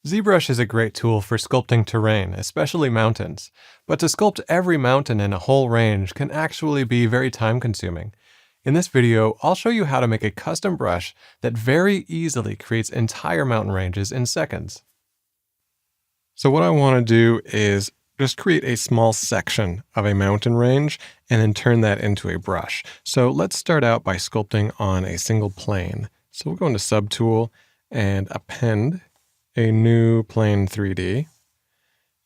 ZBrush is a great tool for sculpting terrain, especially mountains. But to sculpt every mountain in a whole range can actually be very time-consuming. In this video, I'll show you how to make a custom brush that very easily creates entire mountain ranges in seconds. So what I want to do is just create a small section of a mountain range and then turn that into a brush. So let's start out by sculpting on a single plane. So we'll go into Subtool and append a new plane 3D.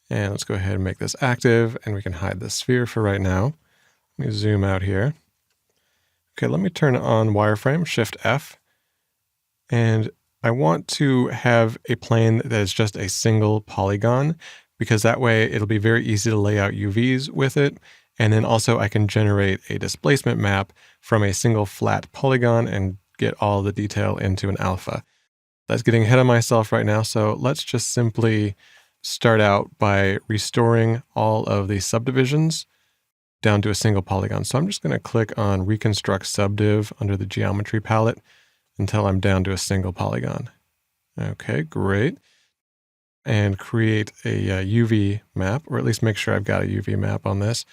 And let's go ahead and make this active, and we can hide the sphere for right now. Let me zoom out here. Okay, let me turn on wireframe, Shift F. And I want to have a plane that is just a single polygon, because that way it'll be very easy to lay out UVs with it. And then also I can generate a displacement map from a single flat polygon and get all the detail into an alpha. That's getting ahead of myself right now, so let's just simply start out by restoring all of the subdivisions down to a single polygon. So I'm just going to click on Reconstruct Subdiv under the Geometry palette until I'm down to a single polygon. Okay, great. And create a UV map, or at least make sure I've got a UV map on this.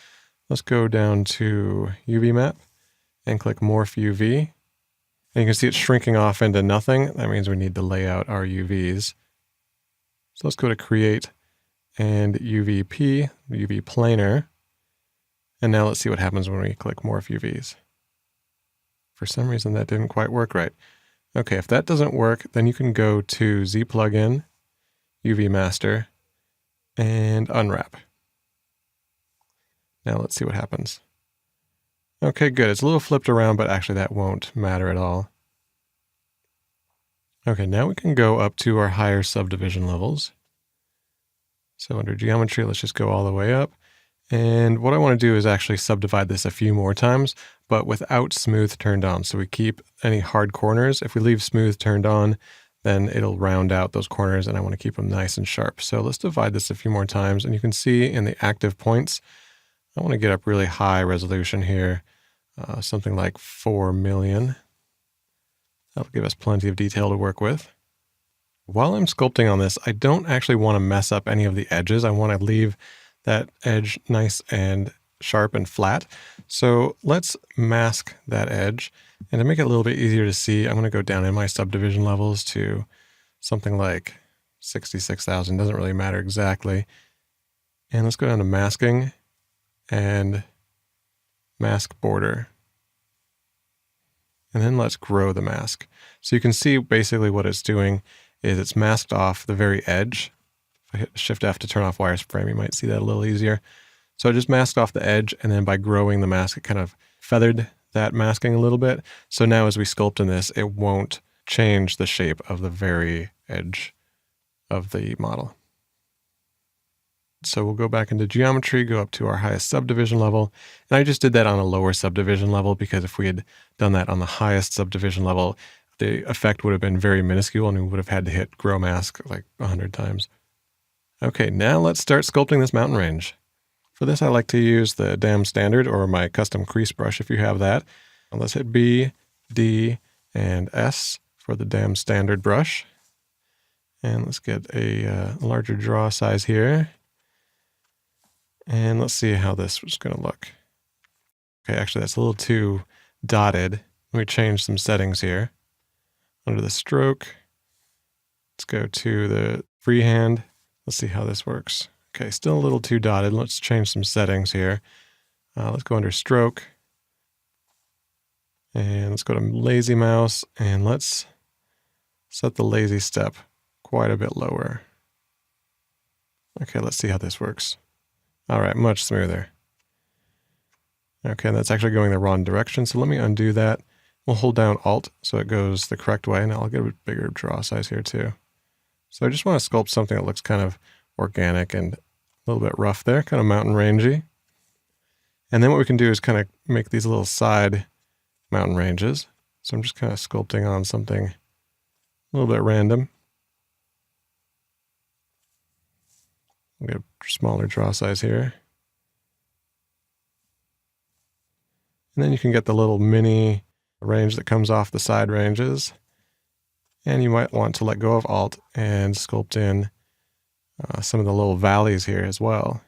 Let's go down to UV map and click Morph UV. And you can see it's shrinking off into nothing. That means we need to lay out our UVs. So let's go to Create and UVP, UV Planar. And now let's see what happens when we click Morph UVs. For some reason that didn't quite work right. Okay, if that doesn't work, then you can go to Z Plugin, UV Master, and Unwrap. Now let's see what happens. Okay, good. It's a little flipped around, but actually that won't matter at all. Okay, now we can go up to our higher subdivision levels. So under Geometry, let's just go all the way up. And what I want to do is actually subdivide this a few more times, but without smooth turned on. So we keep any hard corners. If we leave smooth turned on, then it'll round out those corners, and I want to keep them nice and sharp. So let's divide this a few more times, and you can see in the active points, I want to get up really high resolution here. Something like 4 million. That'll give us plenty of detail to work with. While I'm sculpting on this, I don't actually want to mess up any of the edges. I want to leave that edge nice and sharp and flat. So let's mask that edge. And to make it a little bit easier to see, I'm going to go down in my subdivision levels to something like 66,000. Doesn't really matter exactly. And let's go down to masking and mask border. And then let's grow the mask. So you can see basically what it's doing is it's masked off the very edge. If I hit Shift F to turn off wireframe, you might see that a little easier. So I just masked off the edge, and then by growing the mask, it kind of feathered that masking a little bit. So now as we sculpt in this, it won't change the shape of the very edge of the model. So we'll go back into Geometry, go up to our highest subdivision level. And I just did that on a lower subdivision level because if we had done that on the highest subdivision level, the effect would have been very minuscule and we would have had to hit Grow Mask like 100 times. Okay, now let's start sculpting this mountain range. For this, I like to use the Dam Standard or my custom crease brush if you have that. And let's hit B, D, and S for the Dam Standard brush. And let's get a larger draw size here. And let's see how this is going to look. Okay, actually that's a little too dotted. Let me change some settings here. Under the stroke, let's go to the freehand. Let's see how this works. Okay, still a little too dotted. Let's change some settings here. Let's go under stroke. And let's go to lazy mouse, and let's set the lazy step quite a bit lower. Okay, let's see how this works. All right, much smoother. Okay, that's actually going the wrong direction, so let me undo that. We'll hold down Alt so it goes the correct way, and I'll get a bigger draw size here too. So I just want to sculpt something that looks kind of organic and a little bit rough there, kind of mountain rangey. And then what we can do is kind of make these little side mountain ranges. So I'm just kind of sculpting on something a little bit random. I'll get a smaller draw size here. And then you can get the little mini range that comes off the side ranges. And you might want to let go of Alt and sculpt in some of the little valleys here as well.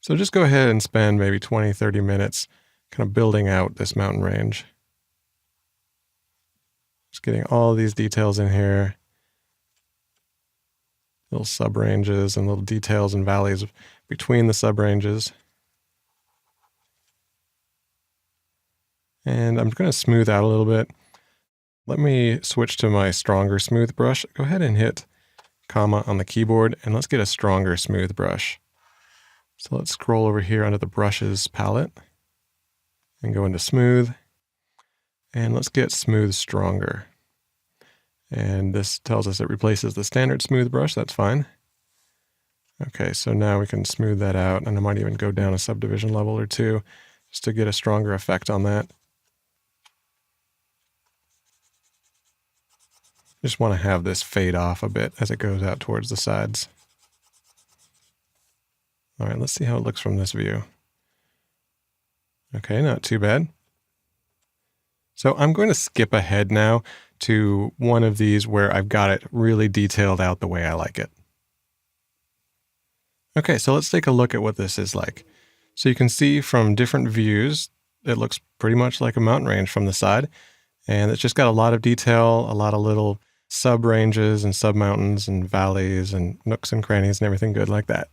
So just go ahead and spend maybe 20, 30 minutes kind of building out this mountain range. Just getting all of these details in here. Little sub-ranges and little details and valleys between the sub-ranges. And I'm going to smooth out a little bit. Let me switch to my stronger smooth brush. Go ahead and hit comma on the keyboard, and let's get a stronger smooth brush. So let's scroll over here under the brushes palette and go into smooth. And let's get smooth stronger. And this tells us it replaces the standard smooth brush. That's fine. Okay, so now we can smooth that out, and I might even go down a subdivision level or two just to get a stronger effect on that. Just want to have this fade off a bit as it goes out towards the sides. All right, let's see how it looks from this view. Okay, not too bad. So I'm going to skip ahead now to one of these where I've got it really detailed out the way I like it. Okay, so let's take a look at what this is like. So you can see from different views, it looks pretty much like a mountain range from the side. And it's just got a lot of detail, a lot of little sub-ranges and sub-mountains and valleys and nooks and crannies and everything good like that.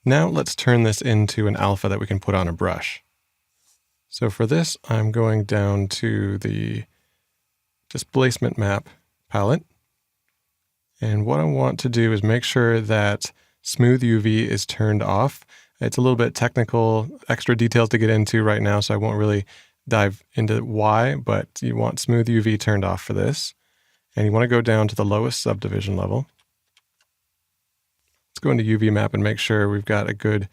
Now let's turn this into an alpha that we can put on a brush. So for this, I'm going down to the displacement map palette. And what I want to do is make sure that smooth UV is turned off. It's a little bit technical, extra details to get into right now, so I won't really dive into why, but you want smooth UV turned off for this. And you want to go down to the lowest subdivision level. Let's go into UV map and make sure we've got a good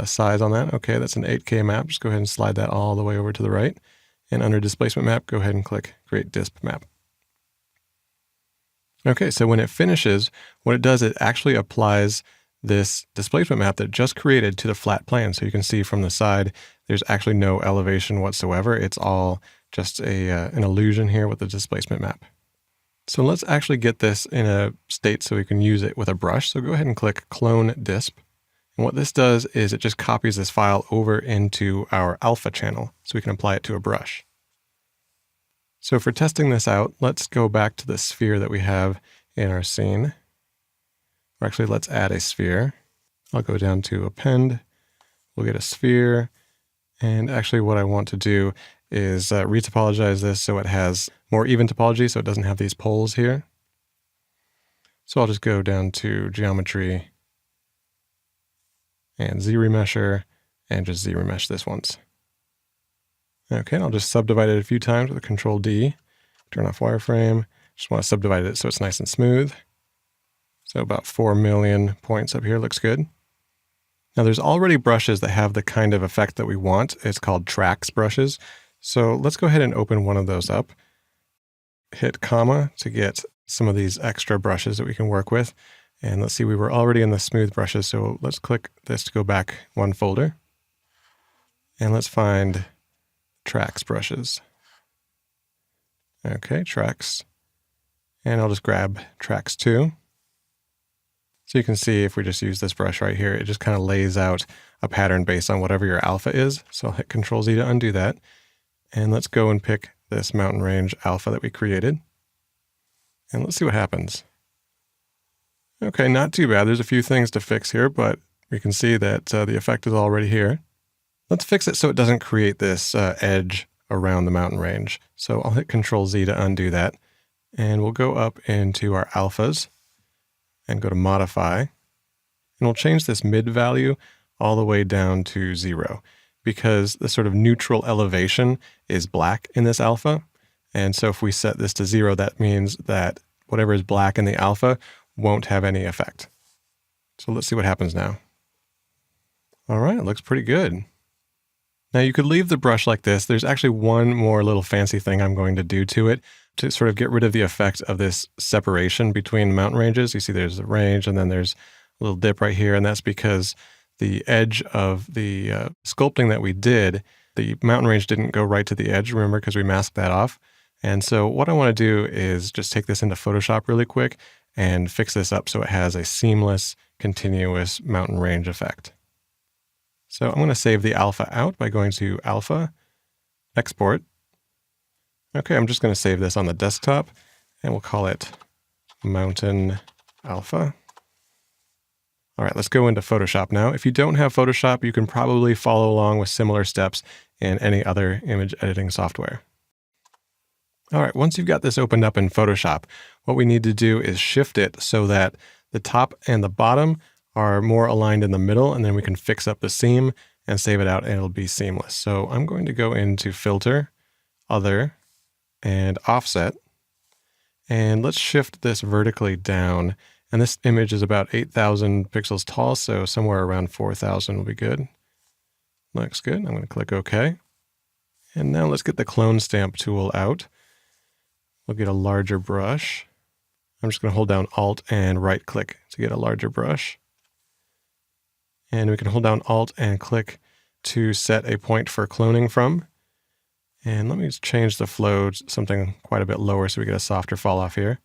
size on that. Okay, that's an 8K map. Just go ahead and slide that all the way over to the right. And under displacement map, go ahead and click create disp map. Okay, so when it finishes, what it does, it actually applies this displacement map that it just created to the flat plane. So you can see from the side, there's actually no elevation whatsoever. It's all just an illusion here with the displacement map. So let's actually get this in a state so we can use it with a brush. So go ahead and click Clone Disp. And what this does is it just copies this file over into our alpha channel so we can apply it to a brush. So for testing this out, let's go back to the sphere that we have in our scene. Or actually, let's add a sphere. I'll go down to Append. We'll get a sphere. And actually what I want to do is retopologize this so it has more even topology, so it doesn't have these poles here. So I'll just go down to Geometry and Z-remesher and just Z-remesh this once. Okay, I'll just subdivide it a few times with Control D, turn off wireframe. Just want to subdivide it so it's nice and smooth. So about 4 million points up here looks good. Now there's already brushes that have the kind of effect that we want. It's called tracks brushes. So let's go ahead and open one of those up. Hit comma to get some of these extra brushes that we can work with. And let's see, we were already in the smooth brushes. So let's click this to go back one folder. And let's find tracks brushes. Okay, tracks. And I'll just grab tracks 2. So you can see if we just use this brush right here, it just kind of lays out a pattern based on whatever your alpha is. So I'll hit Control Z to undo that. And let's go and pick this mountain range alpha that we created. And let's see what happens. Okay, not too bad. There's a few things to fix here, but we can see that the effect is already here. Let's fix it so it doesn't create this edge around the mountain range. So I'll hit Control Z to undo that. And we'll go up into our alphas and go to Modify. And we'll change this mid value all the way down to 0 because the sort of neutral elevation is black in this alpha. And so if we set this to 0, that means that whatever is black in the alpha won't have any effect. So let's see what happens now. All right, it looks pretty good. Now you could leave the brush like this. There's actually one more little fancy thing I'm going to do to it to sort of get rid of the effect of this separation between mountain ranges. You see there's a range and then there's a little dip right here. And that's because the edge of the sculpting that we did, the mountain range didn't go right to the edge, remember, because we masked that off. And so what I want to do is just take this into Photoshop really quick and fix this up so it has a seamless, continuous mountain range effect. So I'm going to save the alpha out by going to Alpha, Export. Okay, I'm just going to save this on the desktop, and we'll call it Mountain Alpha. All right, let's go into Photoshop now. If you don't have Photoshop, you can probably follow along with similar steps in any other image editing software. All right, once you've got this opened up in Photoshop, what we need to do is shift it so that the top and the bottom are more aligned in the middle, and then we can fix up the seam and save it out and it'll be seamless. So I'm going to go into Filter, Other, and Offset. And let's shift this vertically down. And this image is about 8,000 pixels tall, so somewhere around 4,000 will be good. Looks good. I'm going to click OK. And now let's get the clone stamp tool out. We'll get a larger brush. I'm just going to hold down Alt and right click to get a larger brush. And we can hold down Alt and click to set a point for cloning from. And let me just change the flow to something quite a bit lower so we get a softer fall off here.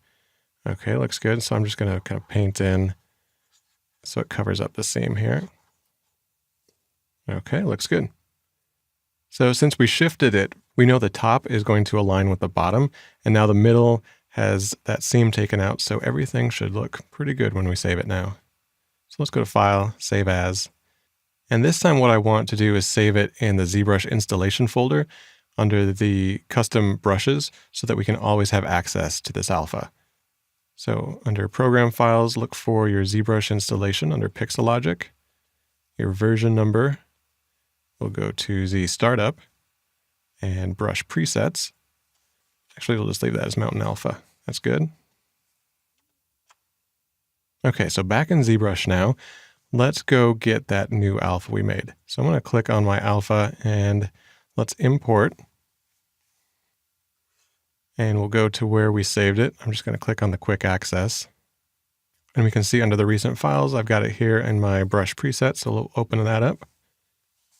Okay, looks good. So I'm just going to kind of paint in so it covers up the seam here. Okay, looks good. So since we shifted it, we know the top is going to align with the bottom, and now the middle has that seam taken out, so everything should look pretty good when we save it now. So let's go to File, Save As. And this time what I want to do is save it in the ZBrush installation folder under the custom brushes so that we can always have access to this alpha. So under Program Files, look for your ZBrush installation under Pixelogic. Your version number will go to Z Startup and Brush Presets. Actually, we'll just leave that as Mountain Alpha. That's good. Okay, so back in ZBrush now, let's go get that new alpha we made. So I'm going to click on my alpha and let's import. And we'll go to where we saved it. I'm just going to click on the quick access. And we can see under the recent files, I've got it here in my brush preset. So we'll open that up.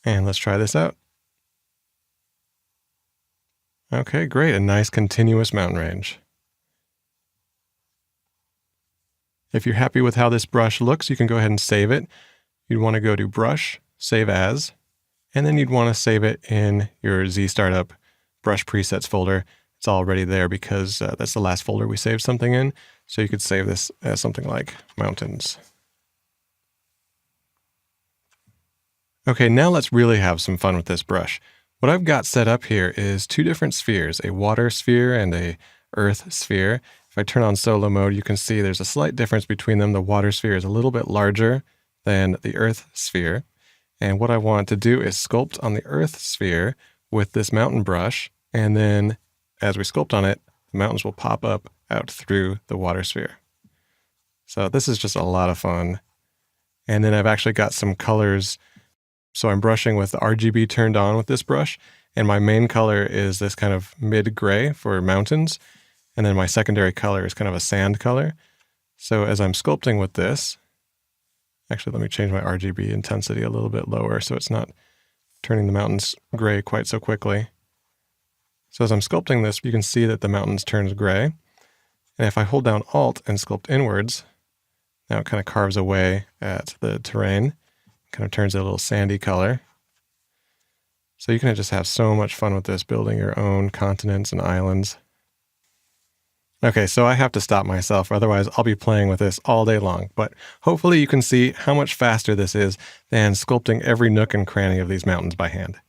And let's try this out. Okay, great. A nice continuous mountain range. If you're happy with how this brush looks, you can go ahead and save it. You'd want to go to Brush, Save As, and then you'd want to save it in your Z Startup Brush Presets folder. It's already there because that's the last folder we saved something in. So you could save this as something like Mountains. Okay, now let's really have some fun with this brush. What I've got set up here is two different spheres, a water sphere and a earth sphere. If I turn on solo mode, you can see there's a slight difference between them. The water sphere is a little bit larger than the earth sphere. And what I want to do is sculpt on the earth sphere with this mountain brush. And then as we sculpt on it, the mountains will pop up out through the water sphere. So this is just a lot of fun. And then I've actually got some colors. So I'm brushing with the RGB turned on with this brush. And my main color is this kind of mid-gray for mountains. And then my secondary color is kind of a sand color. So as I'm sculpting with this, actually let me change my RGB intensity a little bit lower so it's not turning the mountains gray quite so quickly. So as I'm sculpting this, you can see that the mountains turns gray. And if I hold down Alt and sculpt inwards, now it kind of carves away at the terrain, kind of turns it a little sandy color. So you can just have so much fun with this, building your own continents and islands. Okay, so I have to stop myself, otherwise I'll be playing with this all day long. But hopefully you can see how much faster this is than sculpting every nook and cranny of these mountains by hand.